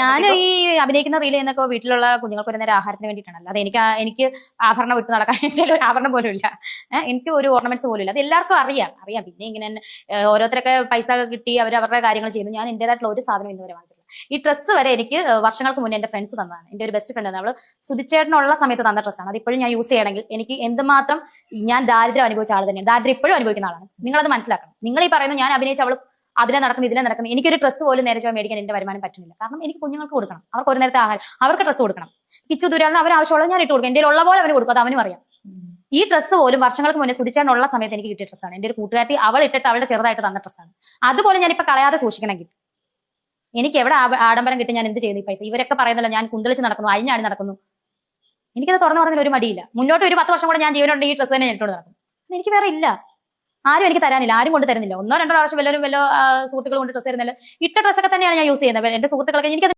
ഞാൻ ഈ അഭിനയിക്കുന്ന റീൽ എന്നൊക്കെ വീട്ടിലുള്ള കുഞ്ഞുങ്ങൾക്ക് ഒരു നേരം ആഹാരത്തിന് വേണ്ടിയിട്ടാണല്ലോ. അത് എനിക്ക് ആഭരണം വിട്ട് നടക്കാൻ എന്റെ ഒരു ആഭരണം പോലും ഇല്ല. എനിക്ക് ഒരു ഓർണമെന്റ്സ് പോലും ഇല്ല. അത് എല്ലാവർക്കും അറിയാം. പിന്നെ ഇങ്ങനെ ഓരോരുത്തരൊക്കെ പൈസ കിട്ടി അവരവരുടെ കാര്യങ്ങൾ ചെയ്യുന്നു. ഞാൻ എന്റേതായിട്ടുള്ള ഒരു സാധനം ഇന്നുവരെ വാങ്ങിച്ചില്ല. ഈ ഡ്രസ്സ് വരെ എനിക്ക് വർഷങ്ങൾക്ക് മുന്നേ എന്റെ ഫ്രണ്ട്സ് തന്നതാണ്. എന്റെ ഒരു ബെസ്റ്റ് ഫ്രണ്ട് ആണ്. അവള് സുധിച്ചേട്ടനുള്ള സമയത്ത് തന്ന ഡ്രസ്സാണ്. അത് ഇപ്പോഴും ഞാൻ യൂസ് ചെയ്യണമെങ്കിൽ എനിക്ക് എന്തുമാത്രം ഞാൻ ദാരിദ്ര്യം അനുഭവിച്ച ആൾ തന്നെയാണ്. ദാരിദ്ര്യം ഇപ്പോഴും അനുഭവിക്കുന്ന ആളാണ്. നിങ്ങളത് മനസ്സിലാക്കണം. നിങ്ങൾ ഈ പറയുന്നത് ഞാൻ അഭിനയിച്ച അവൾ അതിലെ നടക്കുന്നു ഇതിലെ നടക്കുന്നു. എനിക്കൊരു ഡ്രസ്സ് പോലും നേരെ മേടിക്കാൻ എന്റെ വരുമാനം പറ്റുന്നില്ല. കാരണം എനിക്ക് കുഞ്ഞുങ്ങൾക്ക് കൊടുക്കണം. അവർക്ക് ഒരു നേരത്തെ ആഹാരം, അവർക്ക് ഡ്രസ്സ് കൊടുക്കണം. കിച്ചു ദൂരാണ് അവന് ആവശ്യമുള്ളത് ഞാൻ ഇട്ട് കൊടുക്കും. എന്റെ ഉള്ള പോലെ അവന് കൊടുക്കും. അത് അവനും അറിയാം. ഈ ഡ്രസ്സ് പോലും വർഷങ്ങൾക്ക് മുന്നേ സുധിച്ചാനുള്ള സമയത്ത് എനിക്ക് കിട്ടിയ ഡ്രസ്സാണ്. എന്റെ ഒരു കൂട്ടുകാരി അവൾ ഇട്ടിട്ട് അവളുടെ ചെറുതായിട്ട് തന്ന ഡ്രസ്സാണ്. അതുപോലെ ഞാനിപ്പോ കളയാതെ സൂക്ഷിക്കണമെങ്കിൽ എനിക്ക് എവിടെ ആഡംബരം കിട്ടി ഞാൻ എന്ത് ചെയ്യുന്നു ഈ പൈസ? ഇവരൊക്കെ പറയുന്നല്ലോ ഞാൻ കുന്തളിച്ച് നടക്കുന്നു, അഴിഞ്ഞാടി നടക്കുന്നു. എനിക്കത് തുറന്നു പറഞ്ഞാൽ ഒരു മടിയില്ല. മുന്നോട്ട് ഒരു 10 വർഷം കൂടെ ഞാൻ ജീവനുണ്ടെങ്കിൽ ഈ ഡ്രസ്സ് തന്നെ ഇട്ടുകൊണ്ട് നടക്കും. എനിക്ക് വേറെ ഇല്ല. ആരും എനിക്ക് തരാനില്ല. ആരും കൊണ്ട് തരുന്നില്ല. 1-2 പ്രാവശ്യം വല്ല സുഹൃത്തുക്കൾ കൊണ്ട് ഡ്രസ്സ് തരുന്നില്ല. ഇട്ട ഡ്രസ്സൊക്കെ തന്നെയാണ് ഞാൻ യൂസ് ചെയ്യുന്നത്. എന്റെ സുഹൃത്തുക്കളൊക്കെ എനിക്ക്